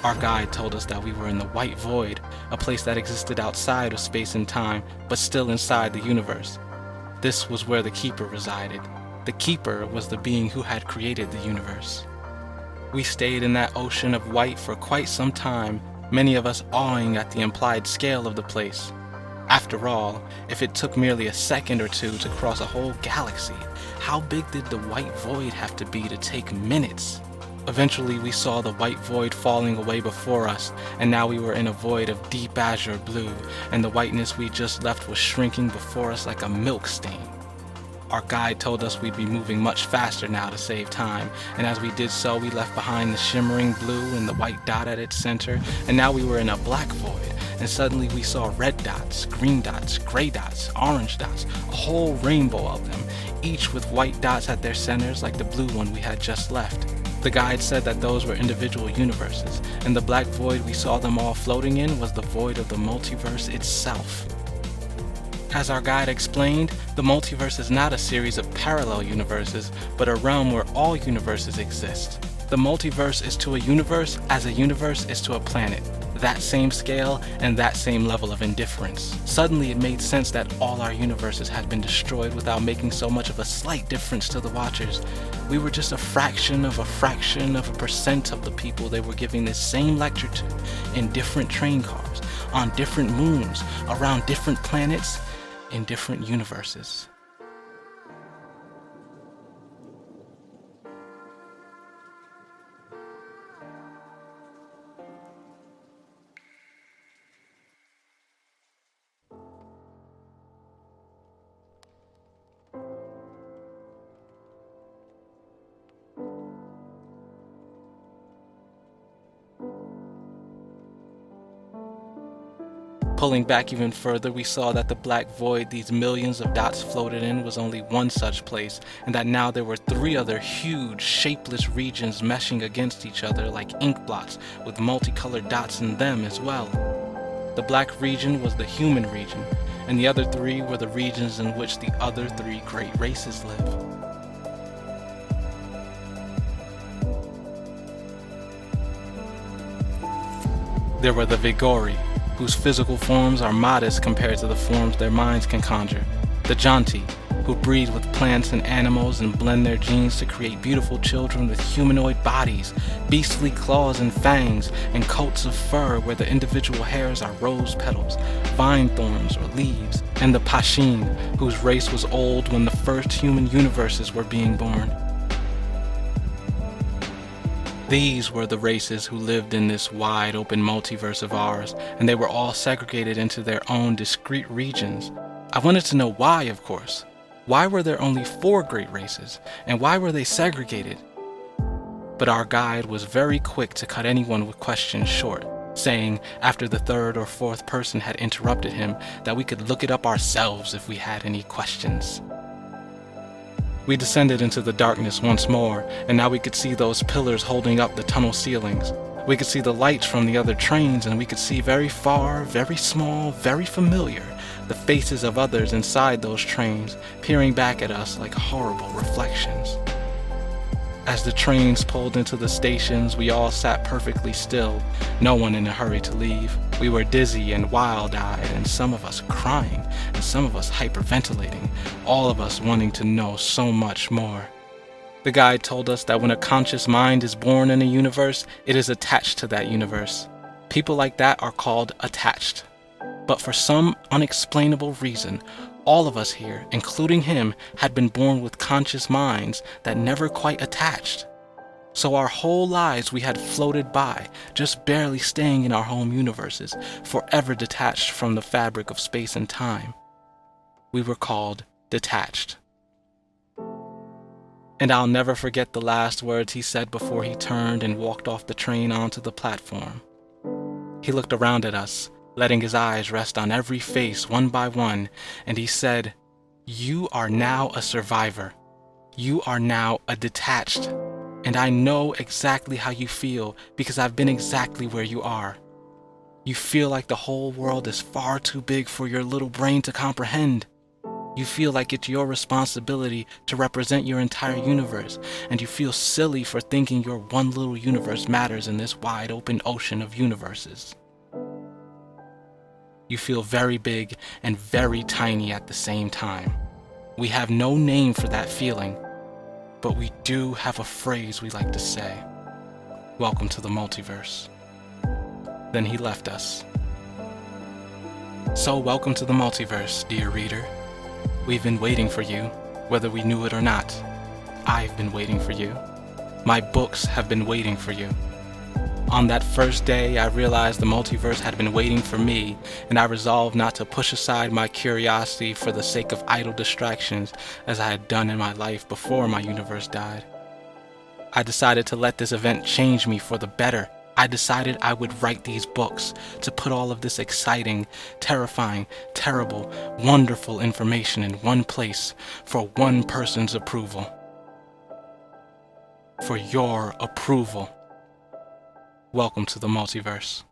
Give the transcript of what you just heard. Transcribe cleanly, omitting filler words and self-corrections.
Our guide told us that we were in the white void, a place that existed outside of space and time, but still inside the universe. This was where the Keeper resided. The Keeper was the being who had created the universe. We stayed in that ocean of white for quite some time, many of us awing at the implied scale of the place. After all, if it took merely a second or two to cross a whole galaxy, how big did the white void have to be to take minutes? Eventually we saw the white void falling away before us, and now we were in a void of deep azure blue, and the whiteness we just left was shrinking before us like a milk stain. Our guide told us we'd be moving much faster now to save time, and as we did so we left behind the shimmering blue and the white dot at its center, and now we were in a black void, and suddenly we saw red dots, green dots, gray dots, orange dots, a whole rainbow of them, each with white dots at their centers like the blue one we had just left. The guide said that those were individual universes, and the black void we saw them all floating in was the void of the multiverse itself. As our guide explained, the multiverse is not a series of parallel universes, but a realm where all universes exist. The multiverse is to a universe as a universe is to a planet. That same scale and that same level of indifference. Suddenly it made sense that all our universes had been destroyed without making so much of a slight difference to the Watchers. We were just a fraction of a percent of the people they were giving this same lecture to, in different train cars, on different moons, around different planets, in different universes. Pulling back even further, we saw that the black void these millions of dots floated in was only one such place, and that now there were 3 other huge, shapeless regions meshing against each other like ink blots with multicolored dots in them as well. The black region was the human region, and the other 3 were the regions in which the other 3 great races live. There were the Vigori, whose physical forms are modest compared to the forms their minds can conjure. The Janti, who breed with plants and animals and blend their genes to create beautiful children with humanoid bodies, beastly claws and fangs, and coats of fur where the individual hairs are rose petals, vine thorns, or leaves. And the Pashin, whose race was old when the first human universes were being born. These were the races who lived in this wide open multiverse of ours, and they were all segregated into their own discrete regions. I wanted to know why, of course. Why were there only 4 great races, and why were they segregated? But our guide was very quick to cut anyone with questions short, saying, after the 3rd or 4th person had interrupted him, that we could look it up ourselves if we had any questions. We descended into the darkness once more, and now we could see those pillars holding up the tunnel ceilings. We could see the lights from the other trains, and we could see very far, very small, very familiar, the faces of others inside those trains, peering back at us like horrible reflections. As the trains pulled into the stations, we all sat perfectly still, no one in a hurry to leave. We were dizzy and wild-eyed, and some of us crying, and some of us hyperventilating, all of us wanting to know so much more. The guide told us that when a conscious mind is born in a universe, it is attached to that universe. People like that are called attached. But for some unexplainable reason, all of us here, including him, had been born with conscious minds that never quite attached. So our whole lives we had floated by, just barely staying in our home universes, forever detached from the fabric of space and time. We were called detached. And I'll never forget the last words he said before he turned and walked off the train onto the platform. He looked around at us, letting his eyes rest on every face one by one, and he said, "You are now a survivor. You are now a detached. And I know exactly how you feel because I've been exactly where you are. You feel like the whole world is far too big for your little brain to comprehend. You feel like it's your responsibility to represent your entire universe, and you feel silly for thinking your one little universe matters in this wide open ocean of universes. You feel very big and very tiny at the same time. We have no name for that feeling, but we do have a phrase we like to say. Welcome to the multiverse. Then he left us. So welcome to the multiverse, dear reader. We've been waiting for you, whether we knew it or not. I've been waiting for you. My books have been waiting for you. On that first day, I realized the multiverse had been waiting for me, and I resolved not to push aside my curiosity for the sake of idle distractions as I had done in my life before my universe died. I decided to let this event change me for the better. I decided I would write these books to put all of this exciting, terrifying, terrible, wonderful information in one place for one person's approval. For your approval. Welcome to the multiverse.